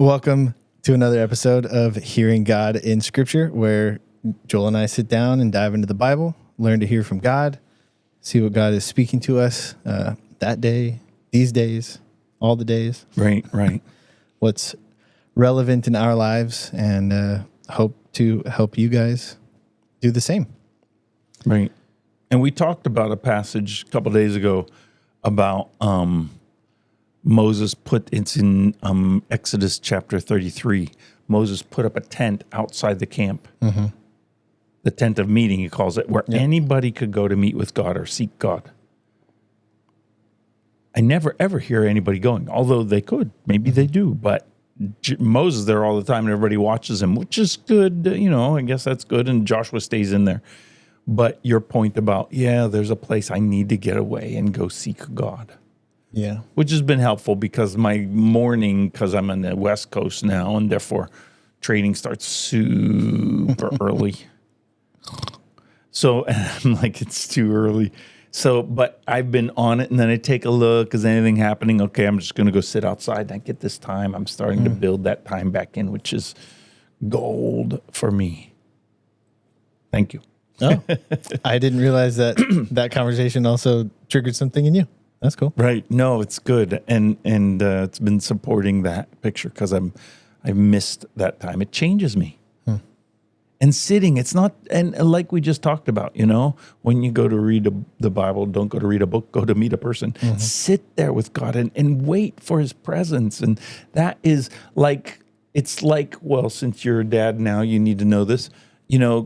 Welcome to another episode of Hearing God in Scripture, where Joel and I sit down and dive into the Bible, learn to hear from God, see what God is speaking to us that day, these days, all the days. Right. What's relevant in our lives, and hope to help you guys do the same. Right. And we talked about a passage a couple of days ago about Moses it's in Exodus chapter 33. Moses put up a tent outside the camp, the tent of meeting, he calls it, where anybody could go to meet with God or seek God. I never, ever hear anybody going, although they could. Maybe they do, but Moses there all the time and everybody watches him, which is good. I guess that's good. And Joshua stays in there. But your point about, there's a place I need to get away and go seek God. Yeah. Which has been helpful because my morning, because I'm on the West Coast now, and therefore training starts super early. So I'm like, it's too early. So, but I've been on it, and then I take a look. Is anything happening? Okay, I'm just going to go sit outside and I get this time. I'm starting to build that time back in, which is gold for me. Thank you. Oh, I didn't realize that conversation also triggered something in you. That's cool. Right. No, it's good. And it's been supporting that picture because I've missed that time. It changes me. And sitting, it's not, and like we just talked about, when you go to read the Bible, don't go to read a book, go to meet a person. Sit there with God and wait for his presence. And that is like, it's like, well, since you're a dad now, you need to know this.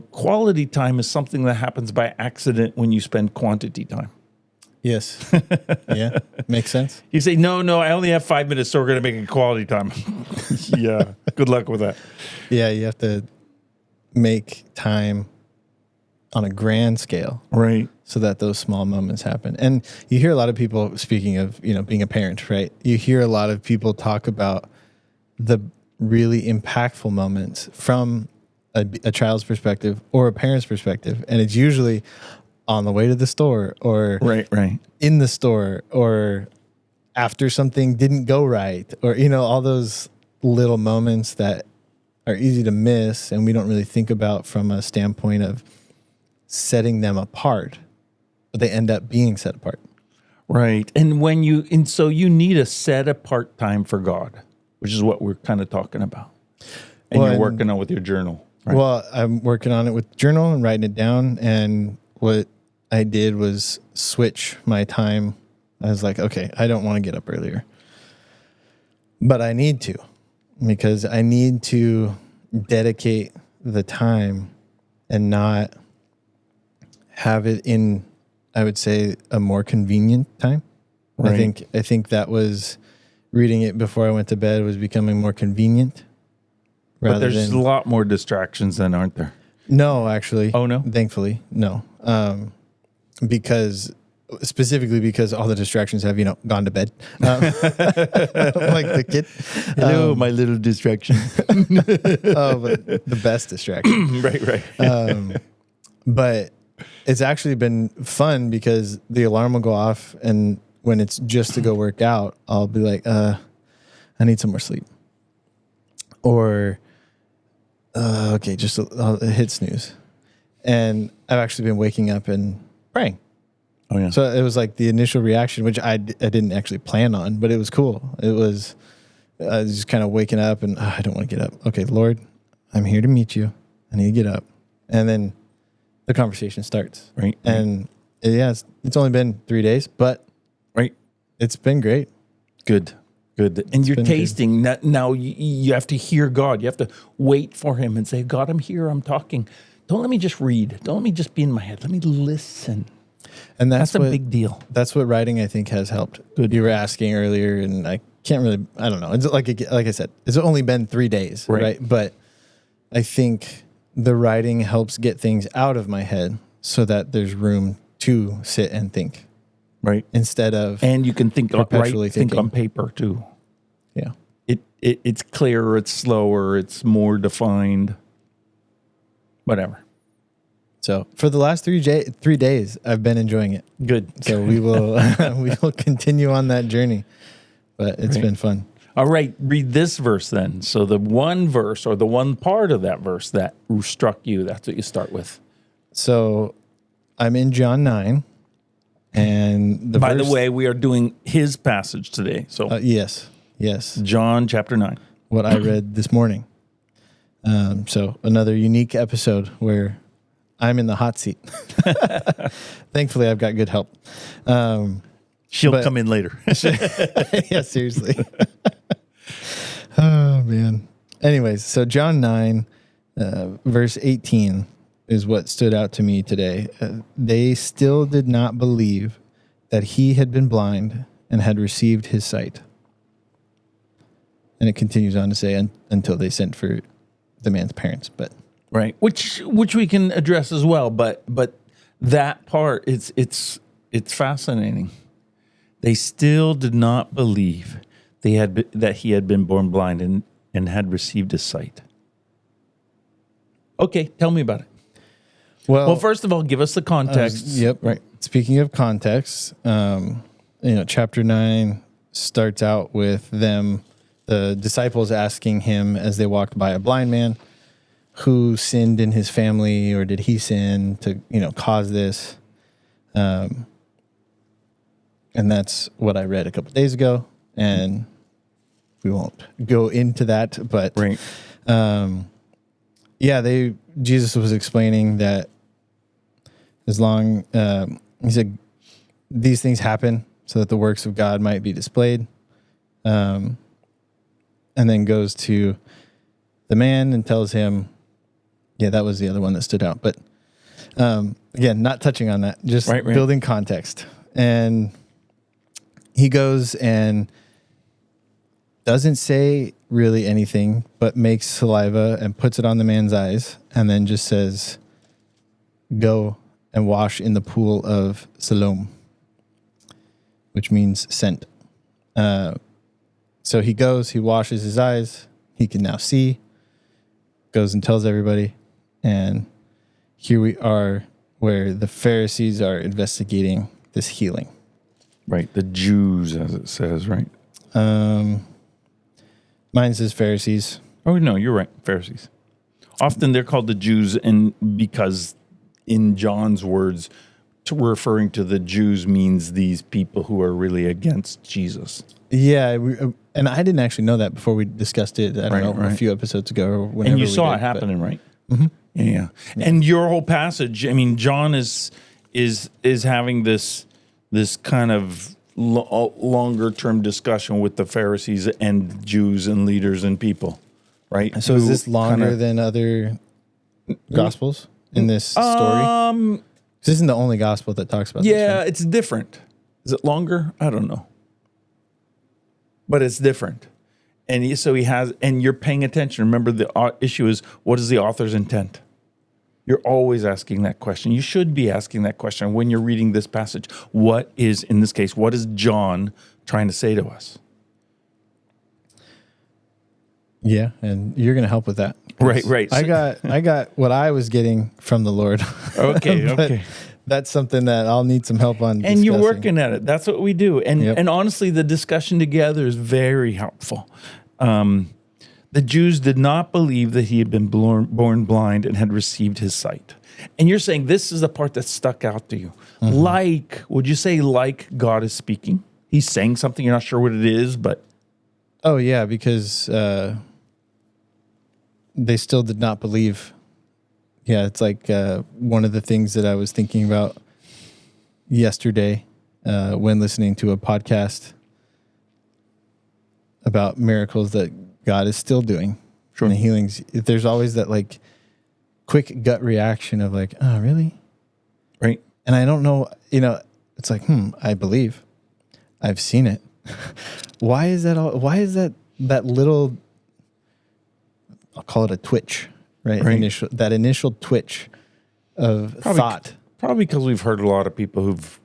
Quality time is something that happens by accident when you spend quantity time. Yes. Yeah. Makes sense. You say, no, I only have 5 minutes, so we're going to make it quality time. Yeah. Good luck with that. Yeah. You have to make time on a grand scale. Right. So that those small moments happen. And you hear a lot of people, speaking of, being a parent, right? You hear a lot of people talk about the really impactful moments from a child's perspective or a parent's perspective. And it's usually on the way to the store or right in the store or after something didn't go right or, all those little moments that are easy to miss and we don't really think about from a standpoint of setting them apart, but they end up being set apart. Right. And so you need a set apart time for God, which is what we're kind of talking about. And you're working on with your journal. Right? Well, I'm working on it with journal and writing it down. And what I did was switch my time. I was like, okay, I don't want to get up earlier, but I need to, because I need to dedicate the time and not have it in, I would say, a more convenient time. Right. I think that was reading it before I went to bed was becoming more convenient. But there's a lot more distractions than, aren't there? No, actually. Oh, no? Thankfully, no. Because all the distractions have, gone to bed. Like the kid. Hello, my little distraction. But the best distraction. Right. But it's actually been fun because the alarm will go off, and when it's just to go work out, I'll be like, I need some more sleep. Or, I'll hit snooze. And I've actually been waking up and praying. Oh, yeah. So it was like the initial reaction, which I didn't actually plan on, but it was cool. It was just kind of waking up and I don't want to get up. Okay, Lord, I'm here to meet you. I need to get up. And then the conversation starts. Right. And it's only been 3 days, but it's been great. Good. And you're tasting. Now you have to hear God. You have to wait for him and say, God, I'm here. I'm talking. Don't let me just read. Don't let me just be in my head. Let me listen. And that's a big deal. That's what writing, I think, has helped. Good. You were asking earlier, and I don't know. It's like I said, it's only been 3 days, right? But I think the writing helps get things out of my head so that there's room to sit and think. Right. Instead of and you can think perpetually think on paper too. Yeah. It's clearer, it's slower, it's more defined. Whatever. So for the last 3 days, I've been enjoying it. Good. So we will continue on that journey, but it's been fun. All right, read this verse then. So the one verse or the one part of that verse that struck you, that's what you start with. So I'm in John 9. And By the way, we are doing his passage today. So yes. John chapter 9. What I read this morning. So another unique episode where I'm in the hot seat. Thankfully, I've got good help. She'll come in later. Yeah, seriously. Oh, man. Anyways, so John 9, verse 18 is what stood out to me today. They still did not believe that he had been blind and had received his sight. And it continues on to say, until they sent for the man's parents. But right, which we can address as well. But that part, it's fascinating. They still did not believe that he had been born blind and had received his sight. Okay, tell me about it. Well, first of all, give us the context. Right. Speaking of context, chapter 9 starts out with the disciples asking him as they walked by a blind man, who sinned in his family, or did he sin to, cause this? And that's what I read a couple of days ago, and we won't go into that, but right. Jesus was explaining that as long, he said, these things happen so that the works of God might be displayed. And then goes to the man and tells him, that was the other one that stood out. But again, not touching on that, just building context. And he goes and doesn't say really anything, but makes saliva and puts it on the man's eyes, and then just says, go and wash in the pool of Siloam, which means sent. So he goes, he washes his eyes, he can now see, goes and tells everybody, and here we are where the Pharisees are investigating this healing. Right, the Jews, as it says, right? Mine says Pharisees. Oh, no, you're right, Pharisees. Often they're called the Jews, and because in John's words, referring to the Jews means these people who are really against Jesus. Yeah, and I didn't actually know that before we discussed it. I don't know, a few episodes ago. Or whenever and you saw it happening, right? Mm-hmm. Yeah. And your whole passage, I mean, John is having this kind of longer term discussion with the Pharisees and Jews and leaders and people, right? So is this longer than other Gospels in this story? This isn't the only Gospel that talks about this. Yeah, it's different. Is it longer? I don't know. But it's different. And so he has, and you're paying attention. Remember, the issue is, what is the author's intent? You're always asking that question. You should be asking that question when you're reading this passage. What is, in this case, what is John trying to say to us? Yeah, and you're going to help with that. Right. I got what I was getting from the Lord. Okay. That's something that I'll need some help on. And you're working at it. That's what we do. And honestly, the discussion together is very helpful. The Jews did not believe that he had been born blind and had received his sight. And you're saying this is the part that stuck out to you. Mm-hmm. Would you say God is speaking? He's saying something, you're not sure what it is, but. Oh, yeah, because they still did not believe. Yeah, it's like one of the things that I was thinking about yesterday when listening to a podcast about miracles that God is still doing. Sure. And the healings. There's always that quick gut reaction of oh, really? Right. And I don't know, it's I believe. I've seen it. Why is that little, I'll call it a twitch, right? That initial twitch of thought. Probably because we've heard a lot of people who've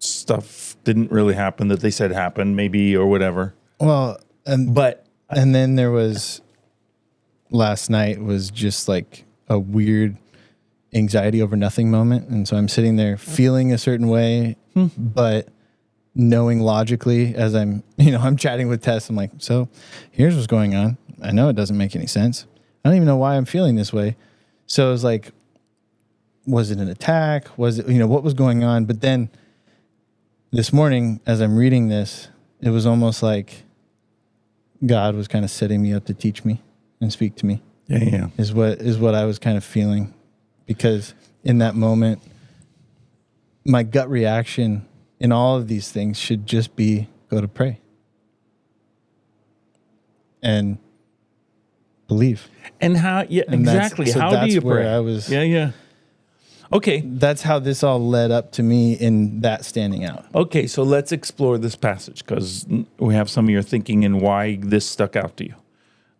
stuff didn't really happen that they said happened, maybe, or whatever. Well, and then there was last night was just a weird anxiety over nothing moment. And so I'm sitting there feeling a certain way, but knowing logically as I'm chatting with Tess. I'm like, so here's what's going on. I know it doesn't make any sense. I don't even know why I'm feeling this way. So it was like, was it an attack? Was it, what was going on? But then this morning, as I'm reading this, it was almost like God was kind of setting me up to teach me and speak to me. Yeah. Is what I was kind of feeling, because in that moment, my gut reaction in all of these things should just be go to pray and believe. And how? Yeah, and exactly. How do you pray? I was. Yeah. Okay. That's how this all led up to me in that standing out. Okay, so let's explore this passage, because we have some of your thinking and why this stuck out to you.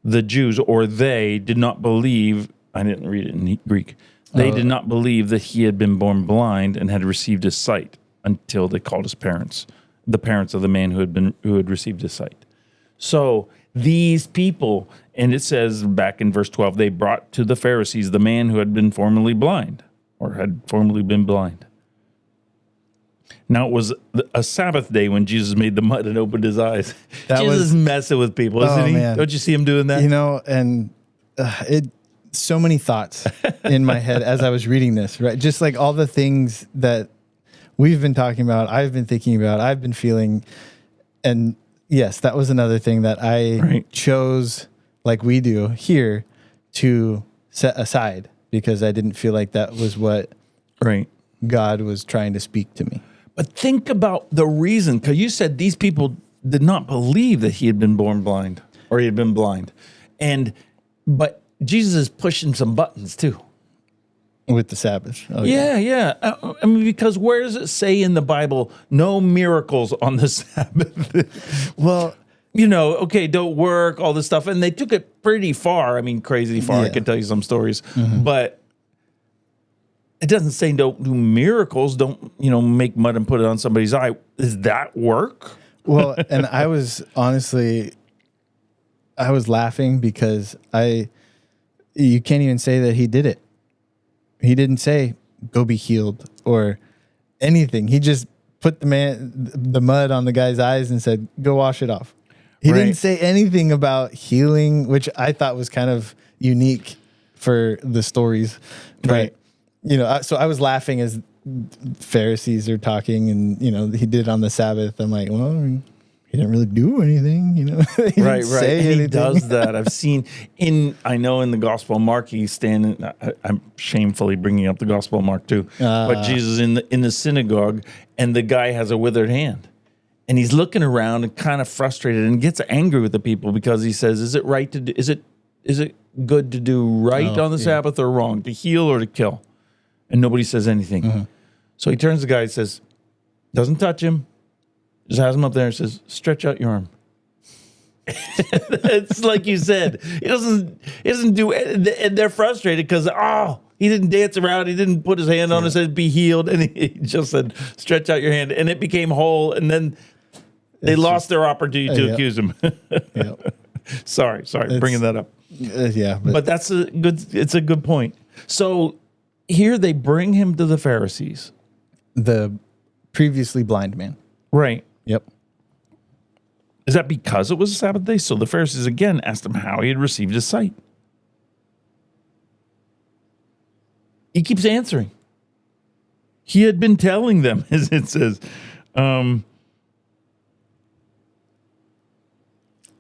The Jews, or they, did not believe, I didn't read it in Greek, they did not believe that he had been born blind and had received his sight until they called his parents, the parents of the man who had received his sight. So these people, and it says back in verse 12, they brought to the Pharisees the man who had been formerly blind, or had formerly been blind. Now it was a Sabbath day when Jesus made the mud and opened his eyes. Jesus is messing with people, isn't he? Man. Don't you see him doing that? And so many thoughts in my head as I was reading this, right? Just like all the things that we've been talking about, I've been thinking about, I've been feeling. And yes, that was another thing that I chose, like we do here, to set aside, because I didn't feel like that was what God was trying to speak to me. But think about the reason, because you said these people did not believe that he had been born blind, or he had been blind. But Jesus is pushing some buttons too. With the Sabbath. Oh, yeah. I mean, because where does it say in the Bible, no miracles on the Sabbath? Well, okay, don't work, all this stuff. And they took it pretty far. I mean, crazy far. I could tell you some stories. Mm-hmm. But it doesn't say don't do miracles. Don't, make mud and put it on somebody's eye. Does that work? Well, and I was laughing because you can't even say that he did it. He didn't say, go be healed or anything. He just put the mud on the guy's eyes and said, go wash it off. He didn't say anything about healing, which I thought was kind of unique for the stories. But, so I was laughing as Pharisees are talking and, he did it on the Sabbath. I'm like, well, he didn't really do anything, Right. And he does that. I've seen I know in the Gospel of Mark, he's standing, I'm shamefully bringing up the Gospel of Mark too, but Jesus in the synagogue, and the guy has a withered hand. And he's looking around and kind of frustrated and gets angry with the people because he says, is it right to do, is it good to do right on the Sabbath or wrong, to heal or to kill? And nobody says anything. Mm-hmm. So he turns to the guy and says, doesn't touch him, just has him up there and says, stretch out your arm. It's like you said, he doesn't do it. And they're frustrated because, he didn't dance around. He didn't put his hand on it, said, be healed. And he just said, stretch out your hand. And it became whole. And then they lost their opportunity to accuse him. Sorry, bringing that up. But it's a good point. So here they bring him to the Pharisees. The previously blind man. Right. Yep. Is that because it was a Sabbath day? So the Pharisees again asked him how he had received his sight. He keeps answering. He had been telling them, as it says.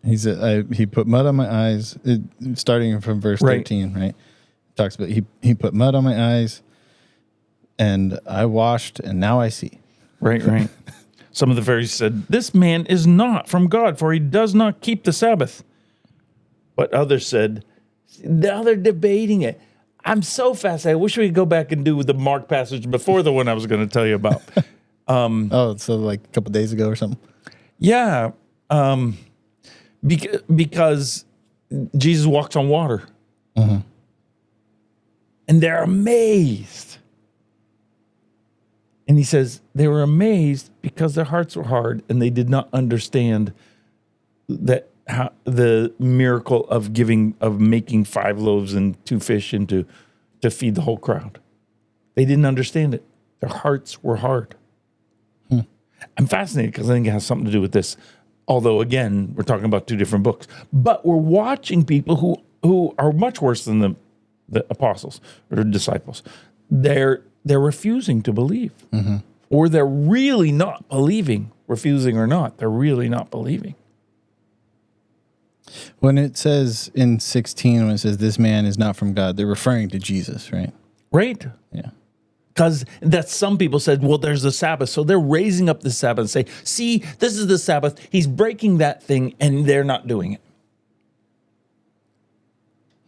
He said, he put mud on my eyes, starting from verse 13, right? Talks about he put mud on my eyes, and I washed, and now I see. Right. Some of the Pharisees said, this man is not from God, for he does not keep the Sabbath. But others said, now they're debating it. I'm so fascinated. I wish we could go back and do the Mark passage before the one I was going to tell you about. So like a couple days ago or something? Yeah. Because Jesus walks on water. Mm-hmm. And they're amazed. And he says they were amazed because their hearts were hard and they did not understand the miracle of making 5 loaves and 2 fish to feed the whole crowd. They didn't understand it. Their hearts were hard. I'm fascinated because I think it has something to do with this. Although, again, we're talking about two different books. But we're watching people who are much worse than the apostles or disciples. They're refusing to believe. Or they're really not believing, refusing or not. They're really not believing. When it says in 16, when it says this man is not from God, they're referring to Jesus, right? Right? Yeah. Because that some people said, well, there's the Sabbath. So they're raising up the Sabbath and say, see, this is the Sabbath. He's breaking that thing, and they're not doing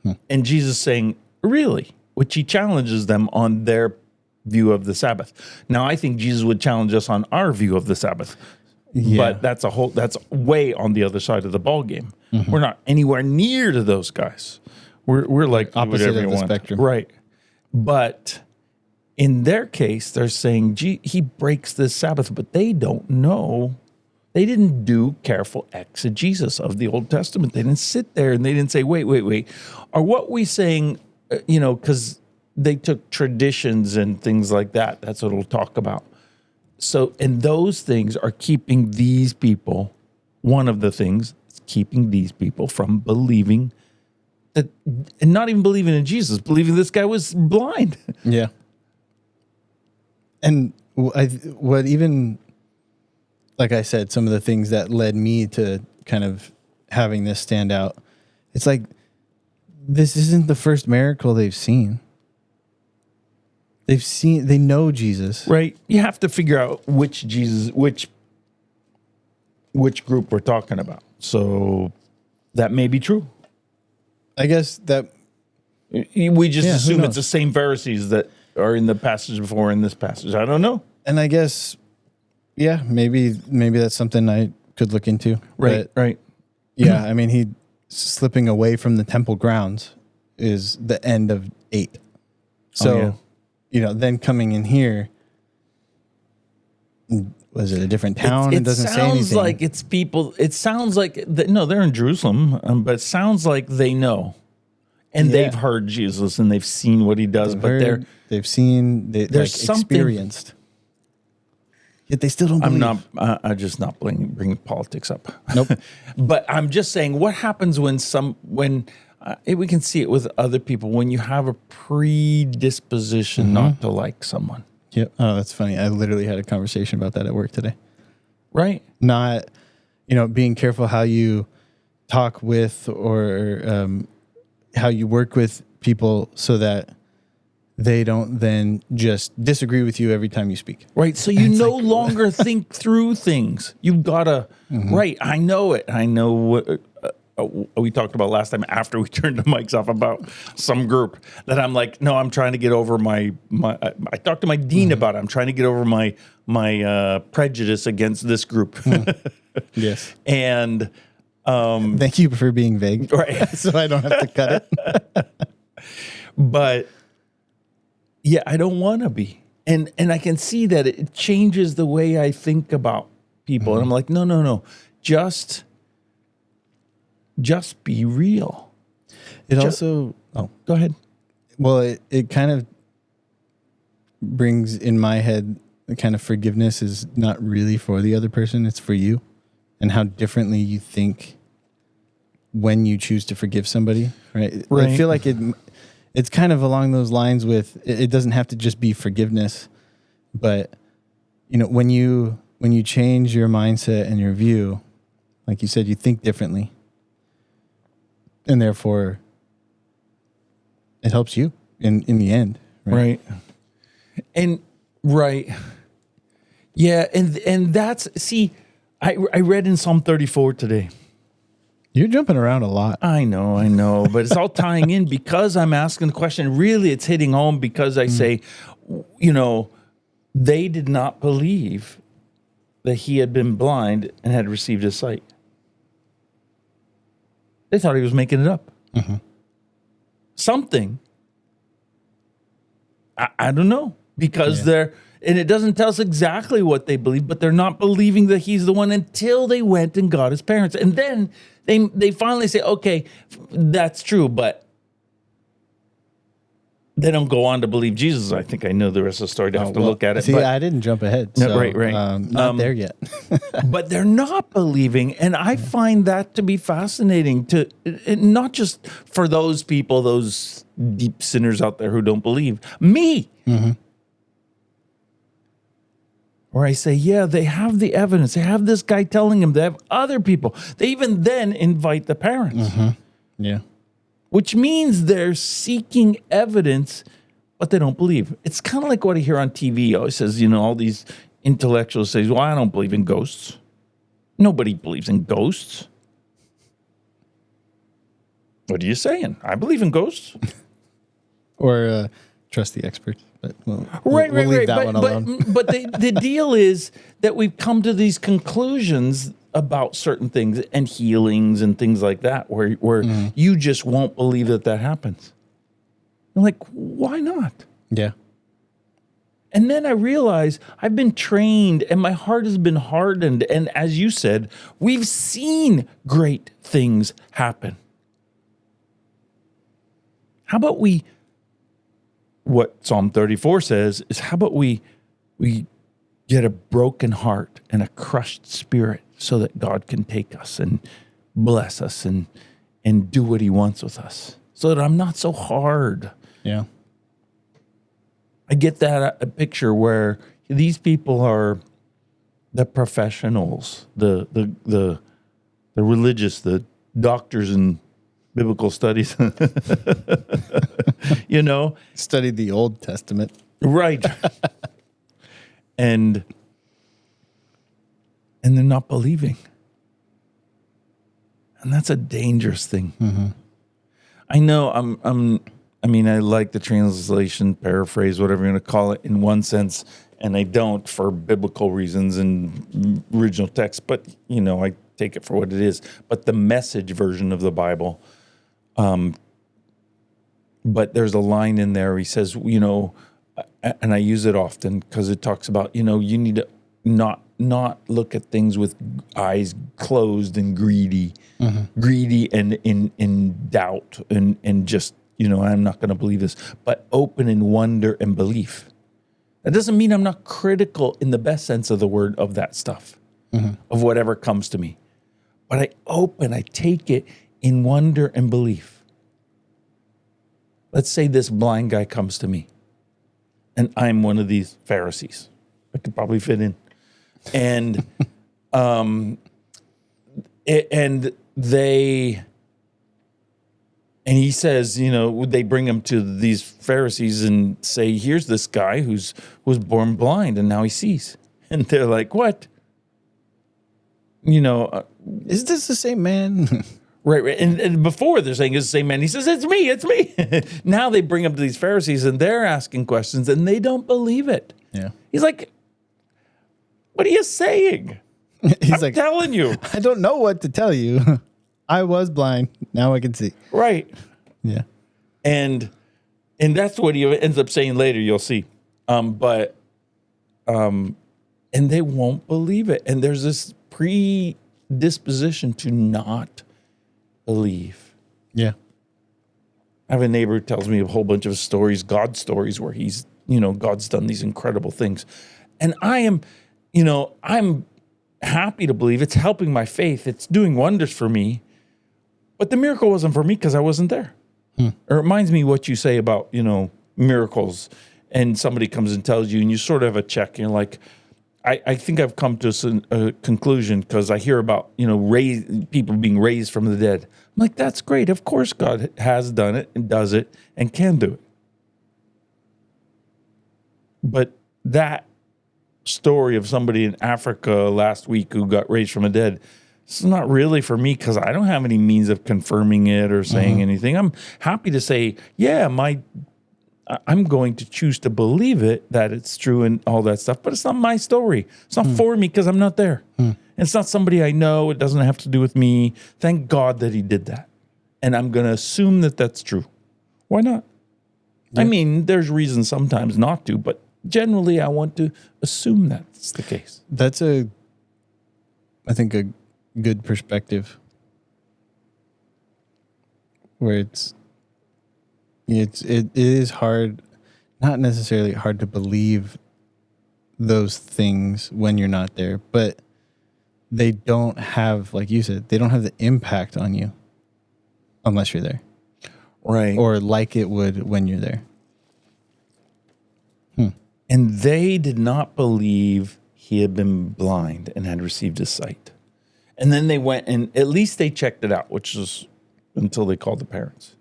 it. And Jesus saying, really? Which he challenges them on their view of the Sabbath. Now, I think Jesus would challenge us on our view of the Sabbath. Yeah. But that's way on the other side of the ball game. We're not anywhere near to those guys. We're like Opposite of the spectrum. Right. But in their case, they're saying, gee, he breaks the Sabbath, but they don't know. They didn't do careful exegesis of the Old Testament. They didn't sit there and they didn't say, wait. Are what we saying, because they took traditions and things like that. That's what we'll talk about. So, and those things are keeping these people, one of the things is keeping these people from believing that, and not even believing in Jesus, believing this guy was blind. Yeah. And what even, like I said, some of the things that led me to kind of having this stand out, it's like, this isn't the first miracle they've seen. They know Jesus. Right. You have to figure out which Jesus, which group we're talking about. So that may be true. I guess that we just who assume knows? it's the same Pharisees that are in the passage before in this passage. I don't know. and I guess, yeah, maybe that's something I could look into. Right. But, Right. yeah, I mean, he slipping away from the temple grounds is the end of 8. So, then coming in here, was it a different town? It doesn't say anything. It sounds like it's people. It sounds like no, they're in Jerusalem, but it sounds like they know, and they've heard Jesus and they've seen what he does. They've seen, there's experienced. Yet they still don't believe. I'm just not bringing politics up. Nope. But I'm just saying, what happens when we can see it with other people when you have a predisposition not to like someone. Yep. Oh, that's funny. I literally had a conversation about that at work today. Right. Not, being careful how you talk with or how you work with people so that they don't then just disagree with you every time you speak. Right. So you no longer think through things. You've got to, right. I know it. I know what we talked about last time after we turned the mics off about some group that I'm like, no, I'm trying to get over my I talked to my dean about it. I'm trying to get over my prejudice against this group. Yes. And thank you for being vague. Right. So I don't have to cut it. But yeah, I don't want to be. And I can see that it changes the way I think about people. And I'm like, no. Just be real. Also, go ahead. Well, it kind of brings in my head the kind of forgiveness is not really for the other person, it's for you, and how differently you think when you choose to forgive somebody, right? I feel like it's kind of along those lines with, it doesn't have to just be forgiveness, but when you change your mindset and your view, like you said, you think differently. And therefore, it helps you in the end. Right. And right. Yeah. And that's, see, I read in Psalm 34 today. You're jumping around a lot. I know, but it's all tying in because I'm asking the question. Really, it's hitting home because I say, they did not believe that he had been blind and had received his sight. They thought he was making it up. Something. I don't know. Because and it doesn't tell us exactly what they believe, but they're not believing that he's the one until they went and got his parents. And then they finally say, okay, that's true, but they don't go on to believe Jesus. I think I know the rest of the story. I have to look at it. See, but, I didn't jump ahead. No, So, right. Not there yet. but they're not believing. And I find that to be fascinating, to not just for those people, those deep sinners out there who don't believe. Me. Where I say, yeah, they have the evidence. They have this guy telling them. They have other people. They even then invite the parents. Yeah. Which means they're seeking evidence, but they don't believe. It's kind of like what I hear on TV. Always says, all these intellectuals say, well, I don't believe in ghosts. Nobody believes in ghosts. What are you saying? I believe in ghosts. Or trust the experts. But we'll Right. leave that one alone. But the deal is that we've come to these conclusions about certain things and healings and things like that, where you just won't believe that happens. I'm like, why not? Yeah. And then I realize I've been trained and my heart has been hardened. And as you said, we've seen great things happen. How about what Psalm 34 says is, how about we get a broken heart and a crushed spirit so that God can take us and bless us and do what he wants with us, so that I'm not so hard. Yeah. I get that a picture where these people are the professionals, the religious, the doctors in biblical studies, Studied the Old Testament. right. and they're not believing. And that's a dangerous thing. I know I like the translation, paraphrase, whatever you're going to call it, in one sense, and I don't for biblical reasons and original text, but, I take it for what it is. But the Message version of the Bible, but there's a line in there, he says, and I use it often because it talks about, you need to not look at things with eyes closed and greedy and in doubt and just, I'm not going to believe this, but open in wonder and belief. That doesn't mean I'm not critical in the best sense of the word of that stuff, of whatever comes to me. But I take it in wonder and belief. Let's say this blind guy comes to me, and I'm one of these Pharisees. I could probably fit in. And and he says, they bring him to these Pharisees and say, here's this guy who was born blind and now he sees. And they're like, what? Is this the same man? Right. And before they're saying it's the same man, he says, it's me. Now they bring him to these Pharisees and they're asking questions and they don't believe it. Yeah. He's like, what are you saying? I'm telling you. I don't know what to tell you. I was blind. Now I can see. Right. Yeah. And that's what he ends up saying later, you'll see. And they won't believe it. And there's this predisposition to not believe. Yeah. I have a neighbor who tells me a whole bunch of stories, God stories, where he's, God's done these incredible things. And I am, I'm happy to believe it's helping my faith. It's doing wonders for me. But the miracle wasn't for me because I wasn't there. It reminds me what you say about, miracles, and somebody comes and tells you, and you sort of have a check, and you're like, I think I've come to a conclusion because I hear about, people being raised from the dead. I'm like, that's great. Of course God has done it and does it and can do it. But that story of somebody in Africa last week who got raised from the dead, it's not really for me because I don't have any means of confirming it or saying anything. I'm happy to say, yeah, I'm going to choose to believe it, that it's true and all that stuff, but it's not my story. It's not for me because I'm not there. And it's not somebody I know. It doesn't have to do with me. Thank God that he did that. And I'm going to assume that that's true. Why not? Yeah. I mean, there's reasons sometimes not to, but generally I want to assume that's the case. That's I think a good perspective where it's It is hard, not necessarily hard to believe those things when you're not there, but they don't have, like you said, they don't have the impact on you unless you're there. Right. Or like it would when you're there. And they did not believe he had been blind and had received his sight. And then they went and at least they checked it out, which was until they called the parents.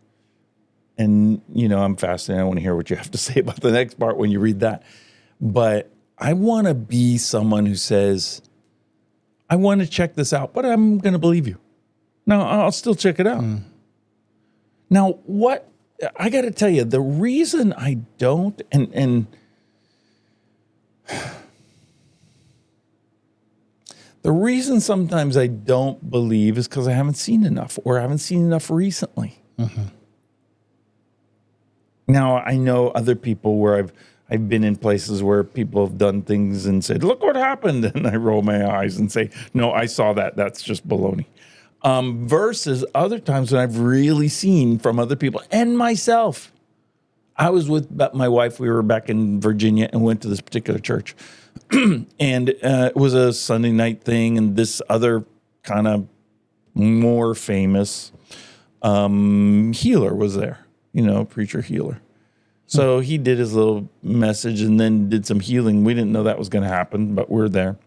And, I'm fascinated. I want to hear what you have to say about the next part when you read that. But I want to be someone who says, I want to check this out, but I'm going to believe you. No, I'll still check it out. Now, what I got to tell you, the reason I don't, and the reason sometimes I don't believe is because I haven't seen enough, or I haven't seen enough recently. Now, I know other people where I've been in places where people have done things and said, look what happened. And I roll my eyes and say, no, I saw that. That's just baloney. Versus other times when I've really seen from other people and myself. I was with my wife. We were back in Virginia and went to this particular church. And it was a Sunday night thing. And this other kind of more famous healer was there, preacher healer. So he did his little message and then did some healing. We didn't know that was going to happen, but we're there.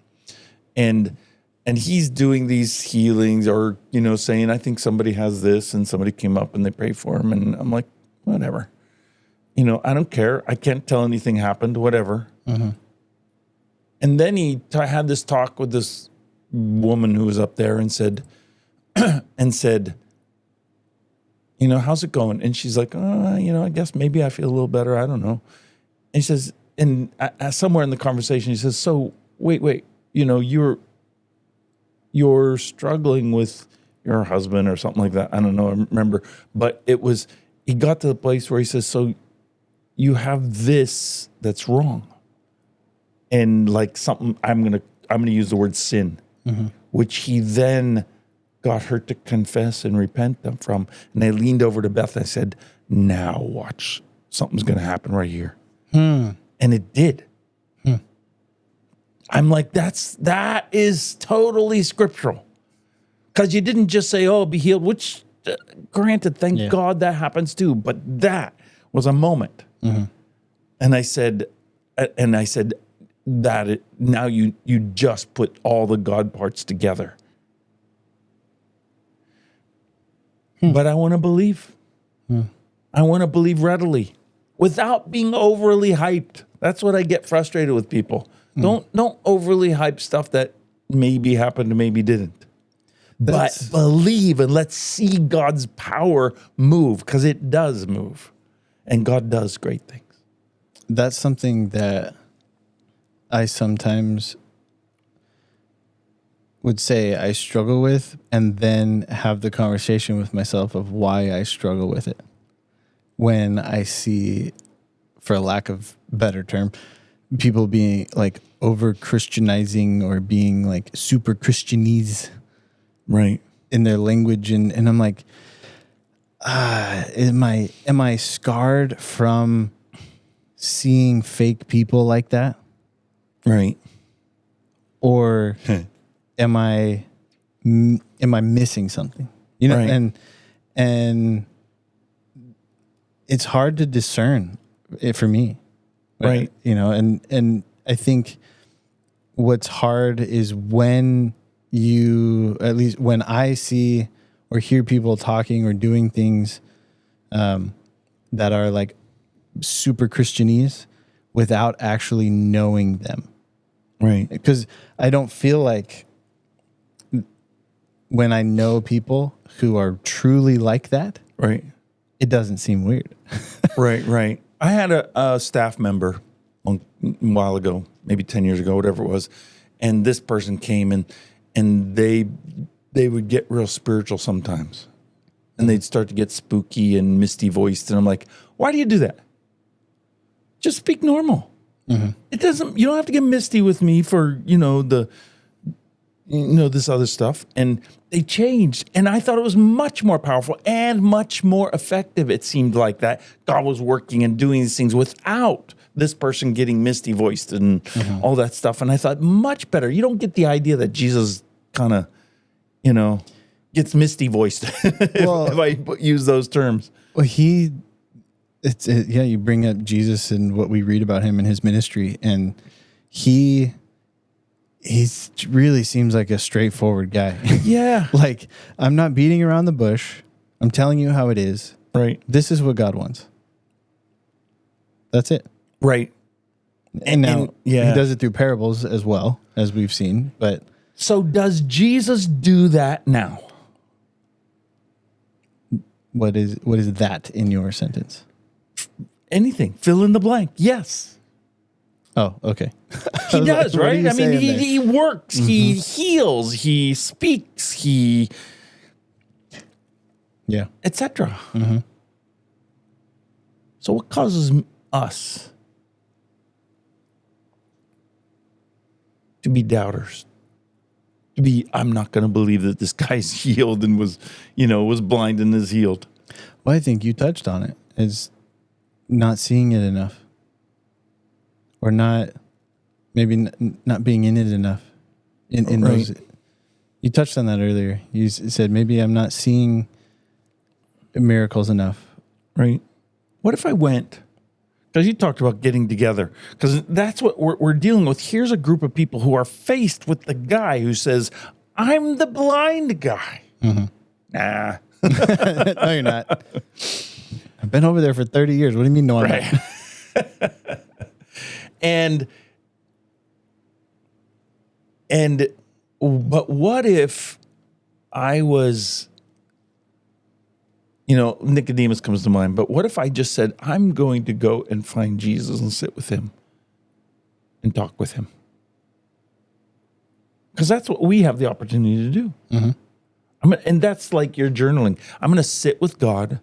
And he's doing these healings or, saying, I think somebody has this, and somebody came up and they prayed for him. And I'm like, whatever. I don't care. I can't tell anything happened, whatever. And then he had this talk with this woman who was up there and said, how's it going? And she's like, I guess maybe I feel a little better. I don't know. And he says, and somewhere in the conversation, he says, so wait, you're struggling with your husband or something like that. I don't know. I remember, but he got to the place where he says, so you have this that's wrong. And like something, I'm going to use the word sin, which he then got her to confess and repent from. And I leaned over to Beth and I said, now watch, something's going to happen right here. And it did. I'm like, that is totally scriptural. Because you didn't just say, oh, be healed, which granted, thank God that happens too. But that was a moment. And I said, now you just put all the God parts together. But I want to believe. I want to believe readily without being overly hyped. That's what I get frustrated with people. Don't overly hype stuff that maybe happened, maybe didn't. But believe and let's see God's power move, because it does move. And God does great things. That's something that I sometimes would say I struggle with, and then have the conversation with myself of why I struggle with it. When I see, for lack of better term, people being like over Christianizing or being like super Christianese, right, in their language, and I'm like, am I scarred from seeing fake people like that, right, or am I missing something? Right. And it's hard to discern it for me. Right. And I think what's hard is when at least when I see or hear people talking or doing things that are like super Christianese without actually knowing them. Right. Because I don't feel like when I know people who are truly like that, right, it doesn't seem weird. Right. I had a staff member a while ago, maybe 10 years ago, whatever it was, and this person came and they would get real spiritual sometimes, and they'd start to get spooky and misty voiced, and I'm like, why do you do that? Just speak normal. It doesn't. You don't have to get misty with me for this other stuff. And they changed. And I thought it was much more powerful and much more effective. It seemed like that God was working and doing these things without this person getting misty voiced and all that stuff. And I thought, much better. You don't get the idea that Jesus kind of, gets misty voiced if I use those terms. Well, you bring up Jesus and what we read about him and his ministry, and he really seems like a straightforward guy. Yeah. Like, I'm not beating around the bush. I'm telling you how it is. Right. This is what God wants. That's it. Right. And now he does it through parables as well, as we've seen. But so does Jesus do that now? What is that in your sentence? Anything. Fill in the blank. Yes. Oh, okay. He does, right? I mean, he works, he heals, he speaks, etc. So what causes us to be doubters? To be, I'm not going to believe that this guy's healed and was blind and is healed. Well, I think you touched on it, is not seeing it enough. Or not being in it enough. In those, you touched on that earlier. You said maybe I'm not seeing miracles enough. Right. What if I went? Because you talked about getting together. Because that's what we're dealing with. Here's a group of people who are faced with the guy who says, "I'm the blind guy." Nah. No, you're not. I've been over there for 30 years. What do you mean, no, I'm not? But what if I was, Nicodemus comes to mind, but what if I just said, I'm going to go and find Jesus and sit with him and talk with him? Because that's what we have the opportunity to do. And that's like your journaling. I'm going to sit with God.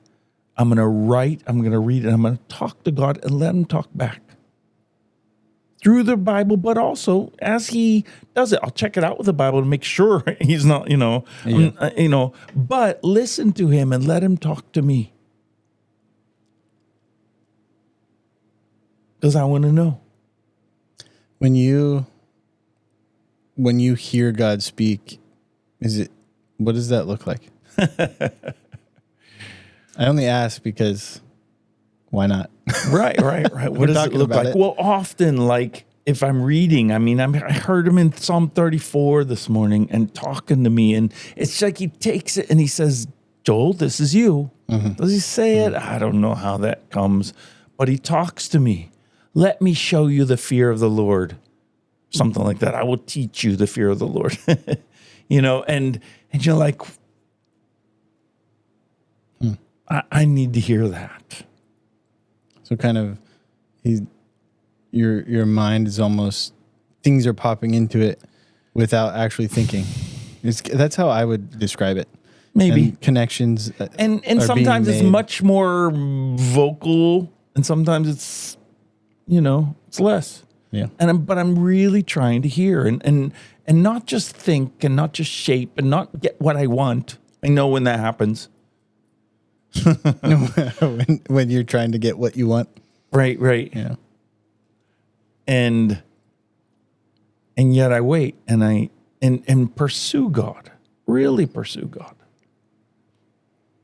I'm going to write. I'm going to read. And I'm going to talk to God and let him talk back. Through the Bible, but also as he does it, I'll check it out with the Bible to make sure he's not, but listen to him and let him talk to me. Because I want to know. When you hear God speak, what does that look like? I only ask because why not? Right. What does it look like? Well, often, like if I'm reading, I heard him in Psalm 34 this morning and talking to me, and it's like he takes it and he says, "Joel, this is you." Does he say it? I don't know how that comes, but he talks to me. Let me show you the fear of the Lord. Something like that. I will teach you the fear of the Lord. And you're like, I need to hear that. So kind of, your mind is almost, things are popping into it without actually thinking. That's how I would describe it. Maybe. And connections. And sometimes it's much more vocal, and sometimes it's, it's less. Yeah. But I'm really trying to hear and not just think and not just shape and not get what I want. I know when that happens. when you're trying to get what you want. Right. Yeah. And yet I wait and pursue God. Really pursue God.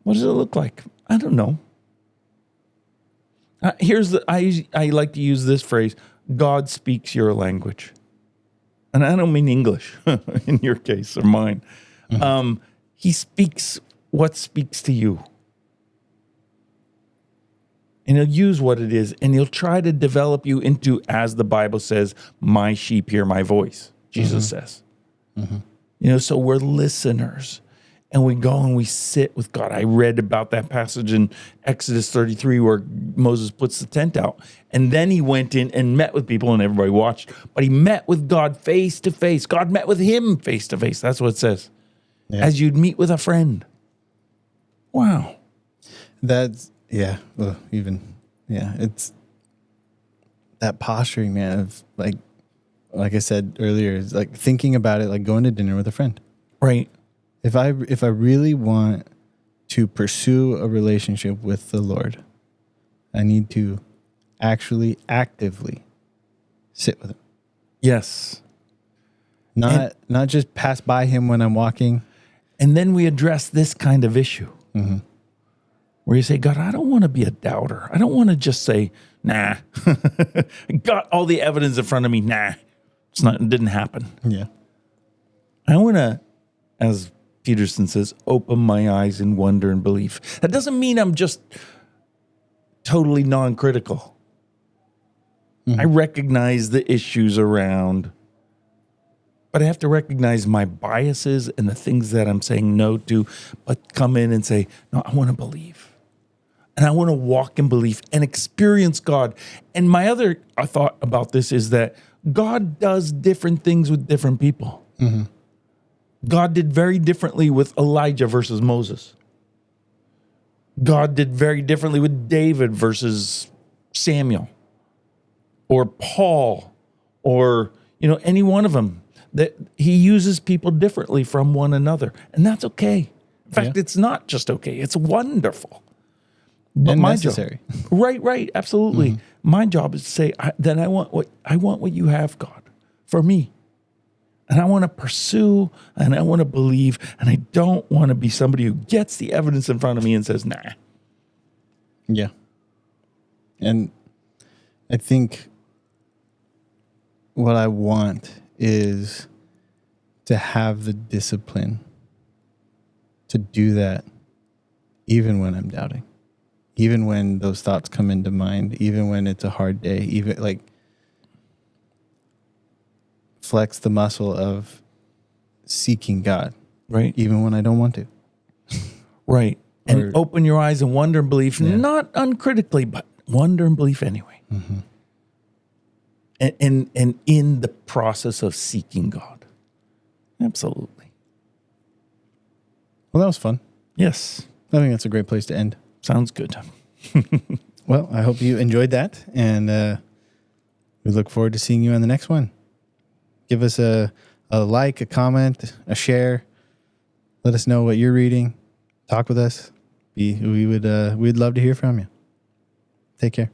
What does it look like? I don't know. I like to use this phrase, God speaks your language. And I don't mean English in your case or mine. He speaks what speaks to you. And he'll use what it is, and he'll try to develop you into, as the Bible says, my sheep hear my voice, Jesus says. So we're listeners, and we go and we sit with God. I read about that passage in Exodus 33 where Moses puts the tent out, and then he went in and met with people, and everybody watched, but he met with God face to face. God met with him face to face. That's what it says. Yeah. As you'd meet with a friend. Wow. That's... Yeah, it's that posturing, man, of like like I said earlier, is like thinking about it like going to dinner with a friend. Right. If I really want to pursue a relationship with the Lord, I need to actually actively sit with him. Yes. Not just pass by him when I'm walking. And then we address this kind of issue where you say, God, I don't want to be a doubter. I don't want to just say, nah, I got all the evidence in front of me. Nah, it didn't happen. Yeah. I want to, as Peterson says, open my eyes in wonder and belief. That doesn't mean I'm just totally non-critical. I recognize the issues around, but I have to recognize my biases and the things that I'm saying no to, but come in and say, no, I want to believe. And I want to walk in belief and experience God. And my other thought about this is that God does different things with different people. God did very differently with Elijah versus Moses. God did very differently with David versus Samuel or Paul or, any one of them. That he uses people differently from one another. And that's okay. In fact, it's not just okay. It's wonderful. But and my necessary. job, right, absolutely. My job is to say, I want what you have, God, for me. And I want to pursue and I want to believe. And I don't want to be somebody who gets the evidence in front of me and says, nah. Yeah. And I think what I want is to have the discipline to do that even when I'm doubting, even when those thoughts come into mind, even when it's a hard day, even like flex the muscle of seeking God, Right. even when I don't want to. Right. And open your eyes and wonder and believe, not uncritically, but wonder and belief anyway. And in the process of seeking God. Absolutely. Well, that was fun. Yes. I think that's a great place to end. Sounds good. Well, I hope you enjoyed that. And we look forward to seeing you on the next one. Give us a like, a comment, a share. Let us know what you're reading. Talk with us. We'd love to hear from you. Take care.